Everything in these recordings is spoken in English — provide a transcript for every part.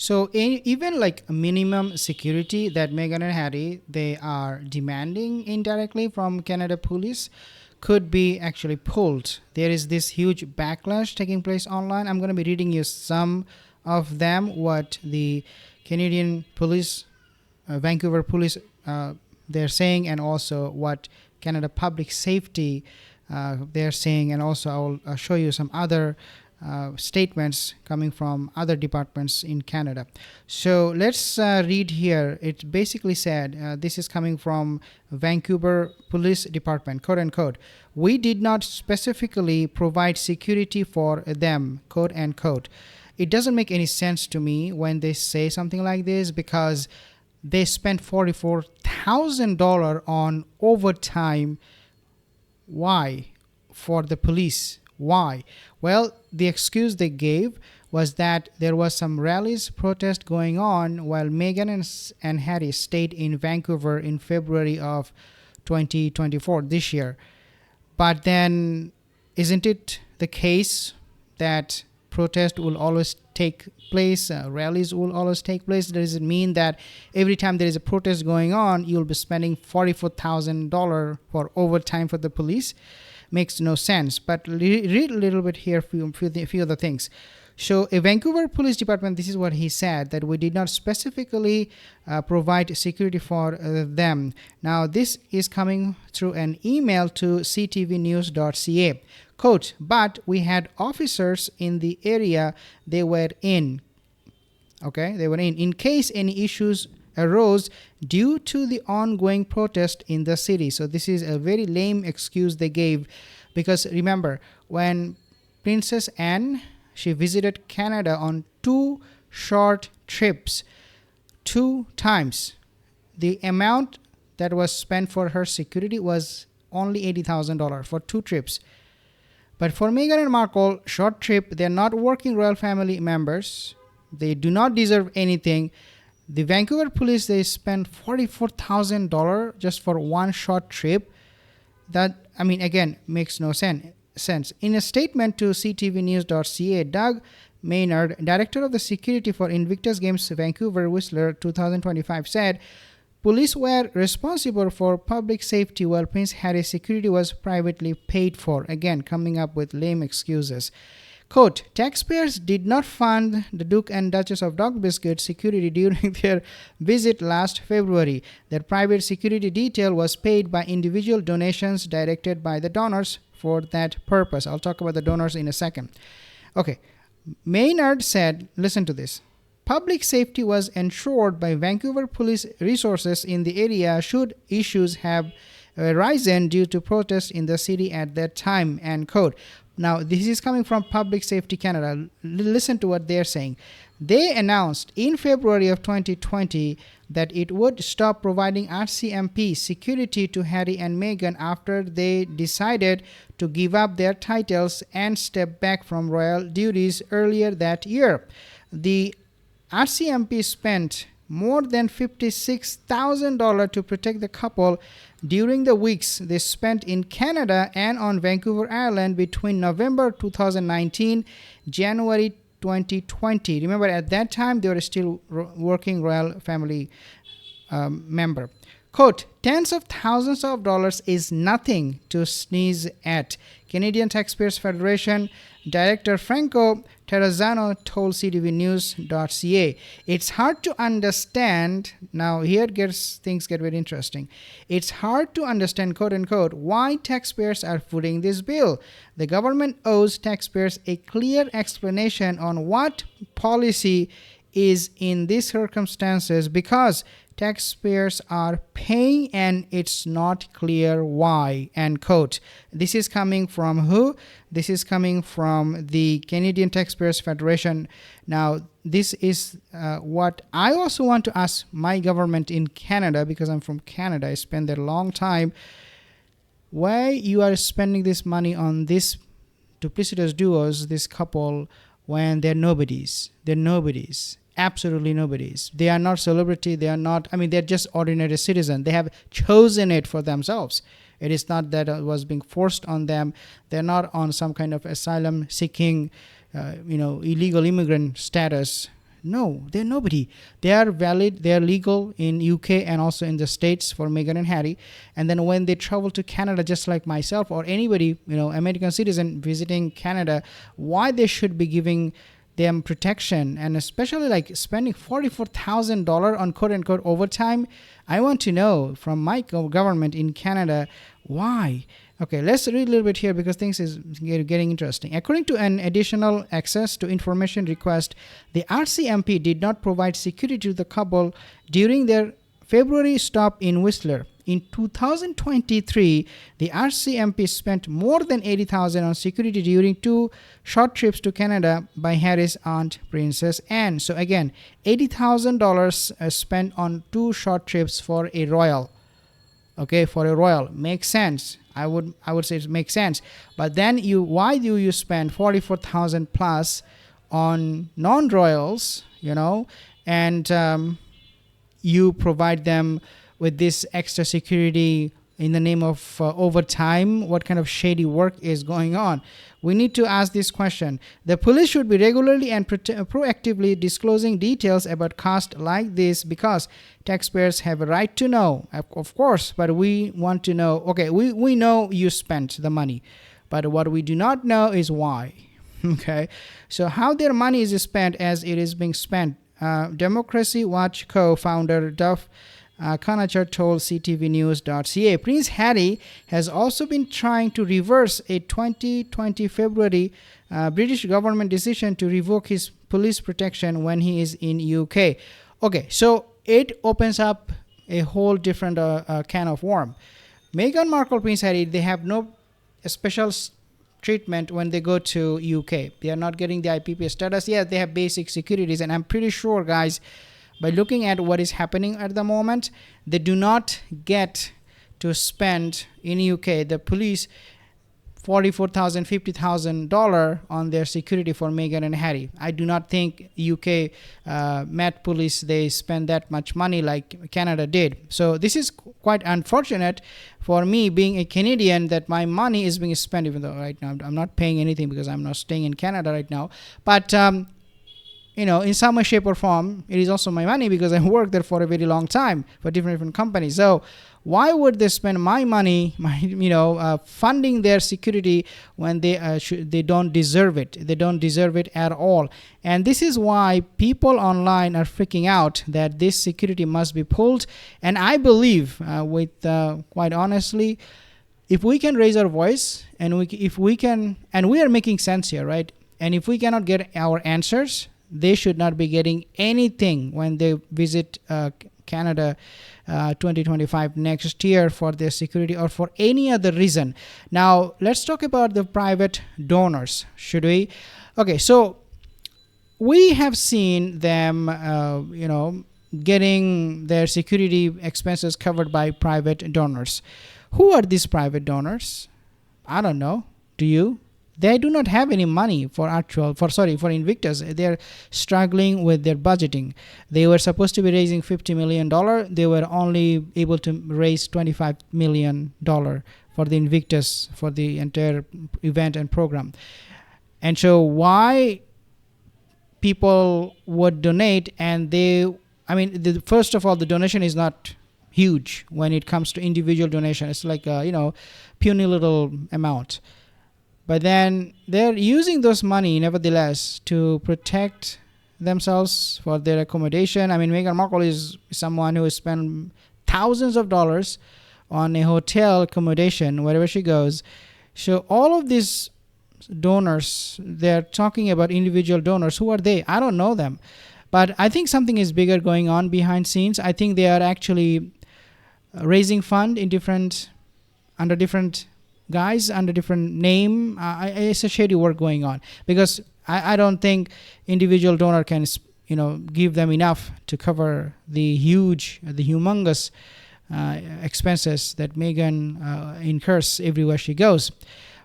So even like a minimum security that Meghan and Harry they are demanding indirectly from Canada police could be actually pulled. There is this huge backlash taking place online. I'm going to be reading you some of them, what the Canadian police, Vancouver police, they're saying, and also what Canada Public Safety they're saying, and also I'll show you some other statements coming from other departments in Canada. So let's read here. It basically said, this is coming from Vancouver Police Department, quote unquote, "We did not specifically provide security for them," quote unquote. It doesn't make any sense to me when they say something like this, because they spent $44,000 on overtime. Why? For the police. Why? Well, the excuse they gave was that there was some rallies, protest going on while Meghan and Harry stayed in Vancouver in February of 2024, this year. But then, isn't it the case that protest will always take place, rallies will always take place? Does it mean that every time there is a protest going on, you'll be spending $44,000 for overtime for the police? Makes no sense. But read a little bit here, few of the things. So a Vancouver Police Department, this is what he said, that we did not specifically provide security for them. Now this is coming through an email to ctvnews.ca. Quote, "But we had officers in the area they were in." Okay, they were in case any issues arose due to the ongoing protest in the city. So this is a very lame excuse they gave, because remember, when Princess Anne, she visited Canada on 2 short trips, 2 times, the amount that was spent for her security was only $80,000 for 2 trips. But for Meghan and Markle, short trip, they're not working royal family members. They do not deserve anything. The Vancouver police, they spent $44,000 just for 1 short trip. That, I mean, again, makes no sense. In a statement to ctvnews.ca, Doug Maynard, director of the security for Invictus Games Vancouver Whistler 2025, said, "Police were responsible for public safety while Prince Harry's security was privately paid for." Again, coming up with lame excuses. Quote, "Taxpayers did not fund the Duke and Duchess of Dog Biscuit security during their visit last February. Their private security detail was paid by individual donations directed by the donors for that purpose." I'll talk about the donors in a second. Okay, Maynard said, listen to this, "Public safety was ensured by Vancouver police resources in the area should issues have arisen due to protests in the city at that time," end quote. Now, this is coming from Public Safety Canada. Listen to what they're saying. They announced in February of 2020 that it would stop providing RCMP security to Harry and Meghan after they decided to give up their titles and step back from royal duties earlier that year. The RCMP spent more than $56,000 to protect the couple during the weeks they spent in Canada and on Vancouver Island between November 2019, January 2020. Remember, at that time, they were still working royal family member. Quote, "Tens of thousands of dollars is nothing to sneeze at," Canadian Taxpayers Federation Director Franco Terrazzano told ctvnews.ca. "It's hard to understand," now here things get very interesting, "it's hard to understand, quote unquote, why taxpayers are footing this bill. The government owes taxpayers a clear explanation on what policy is in these circumstances because taxpayers are paying and it's not clear why," end quote. This is coming from who? This is coming from the Canadian Taxpayers Federation. Now, this is what I also want to ask my government in Canada, because I'm from Canada. I spent there a long time. Why you are spending this money on this duplicitous duos, this couple, when they're nobodies? They're nobodies. Absolutely nobodies. They are not celebrity. They are not, I mean, they're just ordinary citizen. They have chosen it for themselves. It is not that it was being forced on them. They're not on some kind of asylum seeking, illegal immigrant status. No, they're nobody. They are valid, they are legal in UK and also in the States for Meghan and Harry. And then when they travel to Canada, just like myself or anybody, American citizen visiting Canada, why they should be giving them protection, and especially like spending $44,000 on quote unquote overtime. I want to know from my government in Canada why. Okay, let's read a little bit here because things is getting interesting. According to an additional access to information request, the RCMP did not provide security to the couple during their February stop in Whistler. In 2023, the RCMP spent more than $80,000 on security during 2 short trips to Canada by Harry's aunt, Princess Anne. So again, $80,000 spent on 2 short trips for a royal. Okay, for a royal makes sense. I would say it makes sense. But then why do you spend 44,000 plus on non-royals? And you provide them with this extra security in the name of overtime. What kind of shady work is going on? We need to ask this question. The police should be regularly and proactively disclosing details about costs like this because taxpayers have a right to know, of course, but we want to know, okay, we know you spent the money, but what we do not know is why. Okay, so how their money is spent as it is being spent. Democracy Watch co-founder Duff Kanachar told ctvnews.ca. Prince Harry has also been trying to reverse a 2020 February British government decision to revoke his police protection when he is in UK. Okay, so it opens up a whole different can of worm. Meghan Markle, Prince Harry, they have no special treatment when they go to UK. They are not getting the IPP status. Yeah, they have basic securities, and I'm pretty sure, guys, by looking at what is happening at the moment, they do not get to spend in UK, the police, $44,000, $50,000 on their security for Meghan and Harry. I do not think UK Met Police, they spend that much money like Canada did. So this is quite unfortunate for me being a Canadian that my money is being spent, even though right now I'm not paying anything because I'm not staying in Canada right now. But in some way, shape or form, it is also my money because I worked there for a very long time for different companies. So why would they spend my money, funding their security when they don't deserve it? They don't deserve it at all. And this is why people online are freaking out that this security must be pulled. And I believe, quite honestly, if we can raise our voice and we are making sense here, right? And if we cannot get our answers, they should not be getting anything when they visit Canada 2025 next year for their security or for any other reason. Now, let's talk about the private donors, should we? Okay, so we have seen them, getting their security expenses covered by private donors. Who are these private donors? I don't know. Do you? They do not have any money for Invictus. They're struggling with their budgeting. They were supposed to be raising $50 million. They were only able to raise $25 million for the Invictus, for the entire event and program. And so why people would donate, and first of all, the donation is not huge when it comes to individual donation. It's like puny little amount. But then they're using those money, nevertheless, to protect themselves for their accommodation. Meghan Markle is someone who has spent thousands of dollars on a hotel accommodation wherever she goes. So all of these donors, they're talking about individual donors. Who are they? I don't know them. But I think something is bigger going on behind scenes. I think they are actually raising fund under different guys, under different name. It's a shady work going on because I don't think individual donor can give them enough to cover the humongous expenses that Meghan incurs everywhere she goes.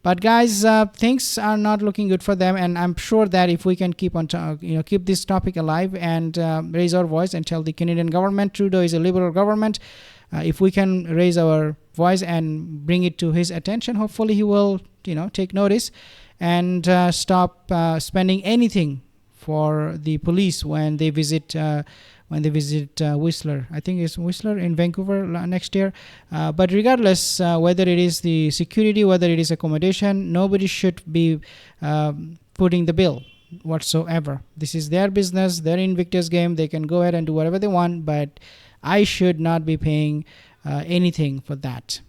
But guys, things are not looking good for them, and I'm sure that if we can keep this topic alive and raise our voice and tell the Canadian government, Trudeau is a liberal government, if we can raise our voice and bring it to his attention, hopefully he will take notice and stop spending anything for the police when they visit Whistler. I think it's Whistler in Vancouver next year. But regardless, whether it is the security, whether it is accommodation, nobody should be putting the bill whatsoever. This is their business, their Invictus game. They can go ahead and do whatever they want, but I should not be paying anything for that.